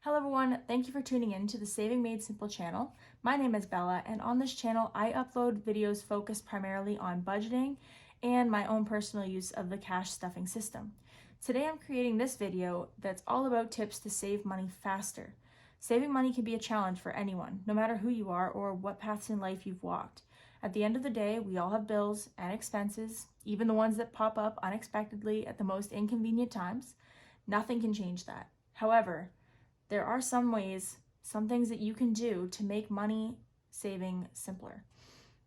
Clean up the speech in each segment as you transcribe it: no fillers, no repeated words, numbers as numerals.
Hello everyone, thank you for tuning in to the Saving Made Simple channel. My name is Bella, and on this channel I upload videos focused primarily on budgeting and my own personal use of the cash stuffing system. Today I'm creating this video that's all about tips to save money faster. Saving money can be a challenge for anyone, no matter who you are or what paths in life you've walked. At the end of the day, we all have bills and expenses, even the ones that pop up unexpectedly at the most inconvenient times. Nothing can change that. However, there are some things that you can do to make money saving simpler.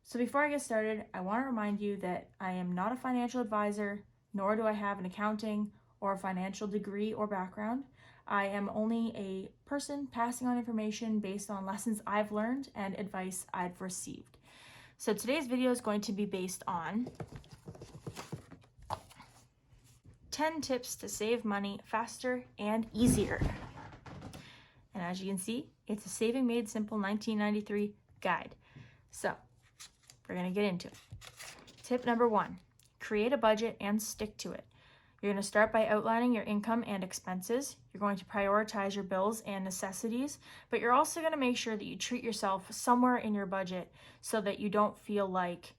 So before I get started, I want to remind you that I am not a financial advisor, nor do I have an accounting or a financial degree or background. I am only a person passing on information based on lessons I've learned and advice I've received. So today's video is going to be based on 10 tips to save money faster and easier. And as you can see, it's a Saving Made Simple 1993 guide. So we're going to get into it. Tip number 1, create a budget and stick to it. You're going to start by outlining your income and expenses. You're going to prioritize your bills and necessities, but you're also going to make sure that you treat yourself somewhere in your budget so that you don't feel like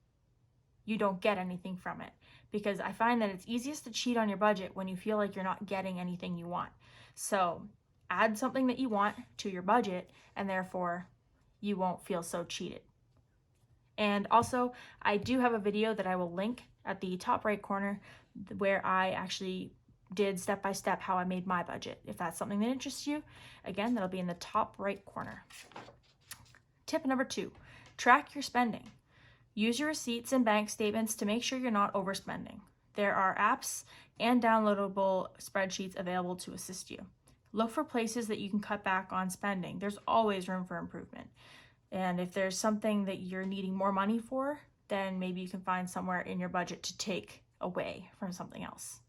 you don't get anything from it. Because I find that it's easiest to cheat on your budget when you feel like you're not getting anything you want. So add something that you want to your budget, and therefore you won't feel so cheated. And also, I do have a video that I will link at the top right corner where I actually did step-by-step how I made my budget. If that's something that interests you, again, that'll be in the top right corner. Tip number 2, track your spending. Use your receipts and bank statements to make sure you're not overspending. There are apps and downloadable spreadsheets available to assist you. Look for places that you can cut back on spending. There's always room for improvement. And if there's something that you're needing more money for, then maybe you can find somewhere in your budget to take away from something else.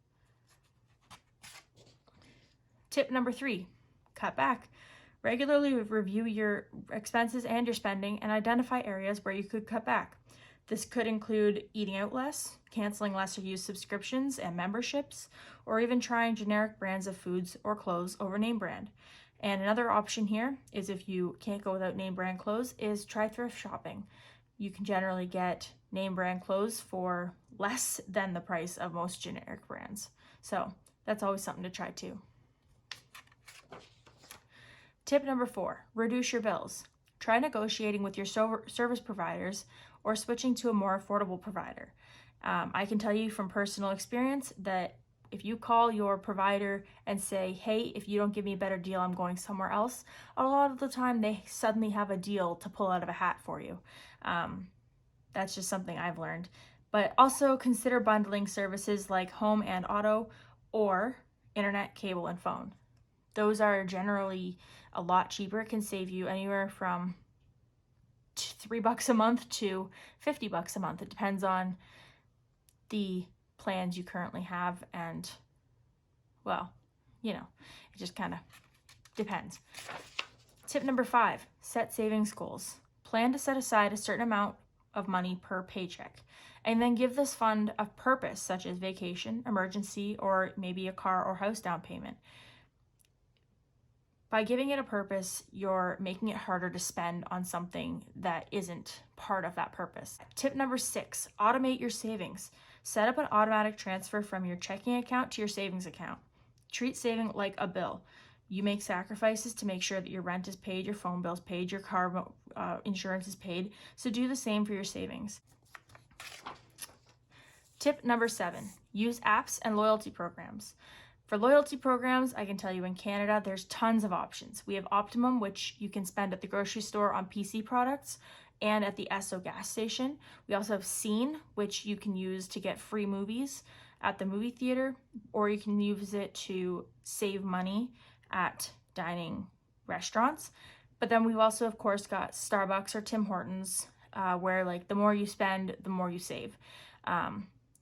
Tip number 3, cut back. Regularly review your expenses and your spending and identify areas where you could cut back. This could include eating out less, canceling lesser used subscriptions and memberships, or even trying generic brands of foods or clothes over name brand. And another option here is, if you can't go without name brand clothes, is try thrift shopping. You can generally get name brand clothes for less than the price of most generic brands. So that's always something to try too. Tip number 4, reduce your bills. Try negotiating with your service providers or switching to a more affordable provider. I can tell you from personal experience that if you call your provider and say, hey, if you don't give me a better deal, I'm going somewhere else, a lot of the time they suddenly have a deal to pull out of a hat for you. That's just something I've learned. But also consider bundling services like home and auto, or internet, cable, and phone. Those are generally a lot cheaper. It can save you anywhere from $3 a month to $50 a month. It depends on the plans you currently have, and well, it just kind of depends. Tip number 5, set savings goals. Plan to set aside a certain amount of money per paycheck, and then give this fund a purpose, such as vacation, emergency, or maybe a car or house down payment. By giving it a purpose, you're making it harder to spend on something that isn't part of that purpose. Tip number 6, automate your savings. Set up an automatic transfer from your checking account to your savings account. Treat saving like a bill. You make sacrifices to make sure that your rent is paid, your phone bill is paid, your car insurance is paid. So do the same for your savings. Tip number 7, use apps and loyalty programs. For loyalty programs, I can tell you in Canada, there's tons of options. We have Optimum, which you can spend at the grocery store on PC products and at the Esso gas station. We also have Scene, which you can use to get free movies at the movie theater, or you can use it to save money at dining restaurants. But then we've also, of course, got Starbucks or Tim Hortons, where like the more you spend, the more you save.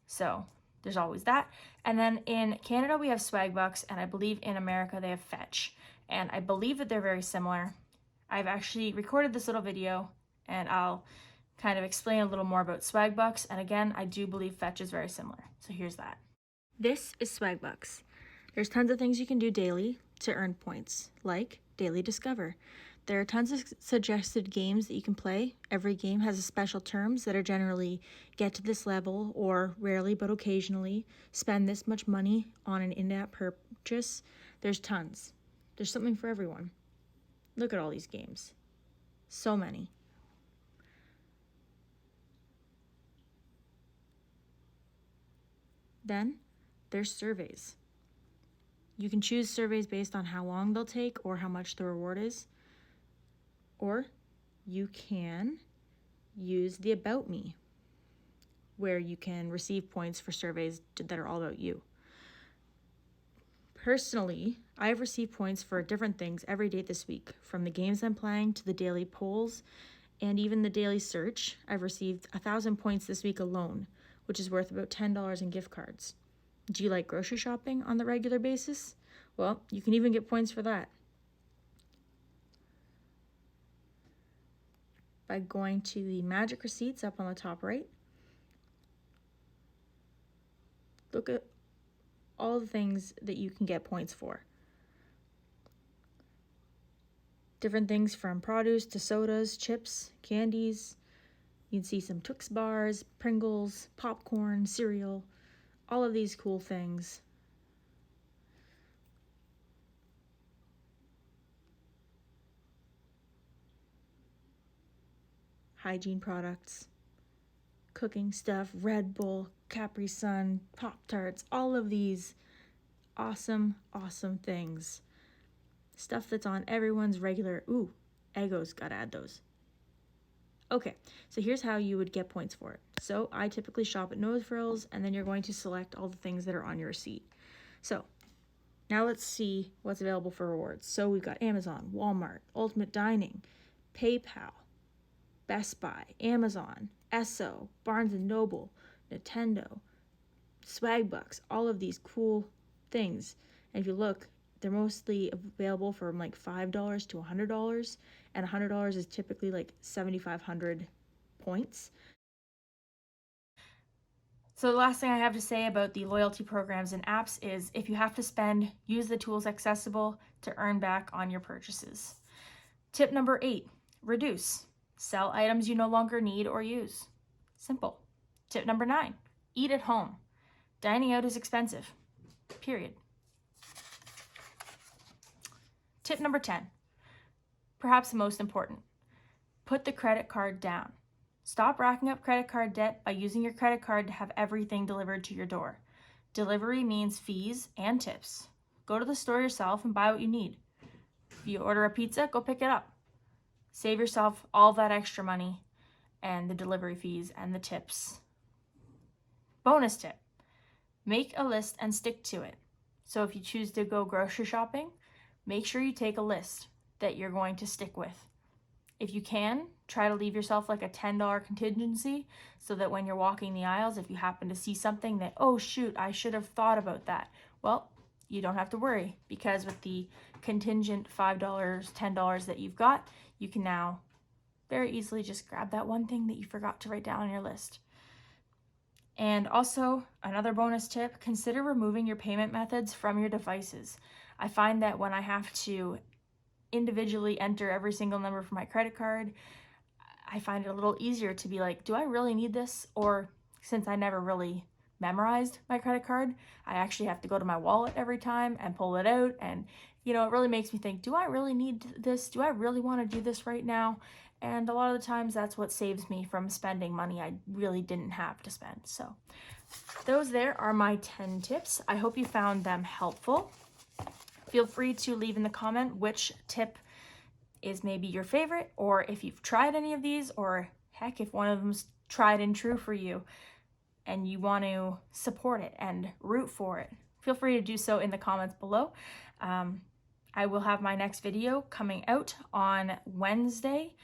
So there's always that. And then in Canada, we have Swagbucks, and I believe in America they have Fetch. And I believe that they're very similar. I've actually recorded this little video, and I'll kind of explain a little more about Swagbucks. And again, I do believe Fetch is very similar. So here's that. This is Swagbucks. There's tons of things you can do daily, to earn points, like Daily Discover. There are tons of suggested games that you can play. Every game has a special terms that are generally get to this level, or rarely but occasionally spend this much money on an in-app purchase. There's tons. There's something for everyone. Look at all these games. So many. Then there's surveys. You can choose surveys based on how long they'll take or how much the reward is. Or you can use the About Me, where you can receive points for surveys that are all about you. Personally, I've received points for different things every day this week, from the games I'm playing to the daily polls and even the daily search. I've received 1,000 points this week alone, which is worth about $10 in gift cards. Do you like grocery shopping on the regular basis? Well, you can even get points for that by going to the magic receipts up on the top right. Look at all the things that you can get points for. Different things from produce to sodas, chips, candies. You can see some Twix bars, Pringles, popcorn, cereal, all of these cool things. Hygiene products, cooking stuff, Red Bull, Capri Sun, Pop-Tarts, all of these awesome, awesome things. Stuff that's on everyone's regular, Eggos, gotta add those. Okay, so here's how you would get points for it. So I typically shop at Nose Frills, and then you're going to select all the things that are on your receipt. So now let's see what's available for rewards. So we've got Amazon, Walmart, Ultimate Dining, PayPal, Best Buy, Amazon, Esso, Barnes & Noble, Nintendo, Swagbucks, all of these cool things. And if you look, they're mostly available from like $5 to $100, and $100 is typically like 7,500 points. So the last thing I have to say about the loyalty programs and apps is if you have to spend, use the tools accessible to earn back on your purchases. Tip number 8, reduce. Sell items you no longer need or use. Simple. Tip number 9, eat at home. Dining out is expensive. Period. Tip number 10, perhaps the most important, put the credit card down. Stop racking up credit card debt by using your credit card to have everything delivered to your door. Delivery means fees and tips. Go to the store yourself and buy what you need. If you order a pizza, go pick it up. Save yourself all that extra money and the delivery fees and the tips. Bonus tip, make a list and stick to it. So if you choose to go grocery shopping, make sure you take a list that you're going to stick with. If you can, try to leave yourself like a $10 contingency so that when you're walking the aisles, if you happen to see something that, oh shoot, I should have thought about that. Well, you don't have to worry, because with the contingent $5, $10 that you've got, you can now very easily just grab that one thing that you forgot to write down on your list. And also, another bonus tip, consider removing your payment methods from your devices. I find that when I have to individually enter every single number for my credit card, I find it a little easier to be like, do I really need this? Or since I never really memorized my credit card, I actually have to go to my wallet every time and pull it out. And, it really makes me think, do I really need this? Do I really want to do this right now? And a lot of the times that's what saves me from spending money I really didn't have to spend. So those there are my 10 tips. I hope you found them helpful. Feel free to leave in the comment which tip is maybe your favorite, or if you've tried any of these, or heck, if one of them's tried and true for you and you want to support it and root for it. Feel free to do so in the comments below. I will have my next video coming out on Wednesday.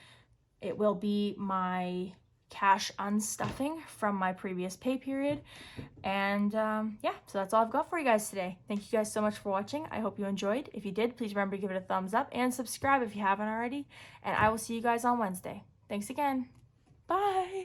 It will be my cash unstuffing from my previous pay period. And yeah, so that's all I've got for you guys today. Thank you guys so much for watching. I hope you enjoyed. If you did, please remember to give it a thumbs up and subscribe if you haven't already. And I will see you guys on Wednesday. Thanks again. Bye.